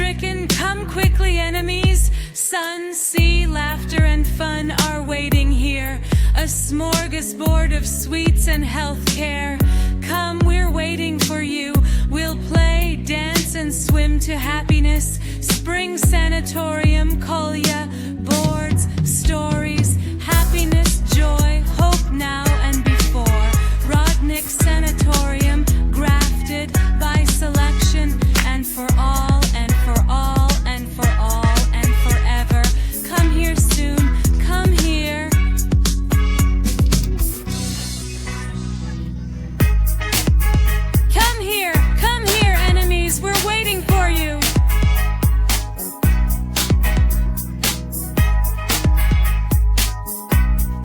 stricken, come quickly, enemies. Sun, sea, laughter, and fun are waiting here. A smorgasbord of sweets and health care. Come, we're waiting for you. We'll play, dance, and swim to happiness. Spring Sanatorium, call ya, boards, stories, happiness.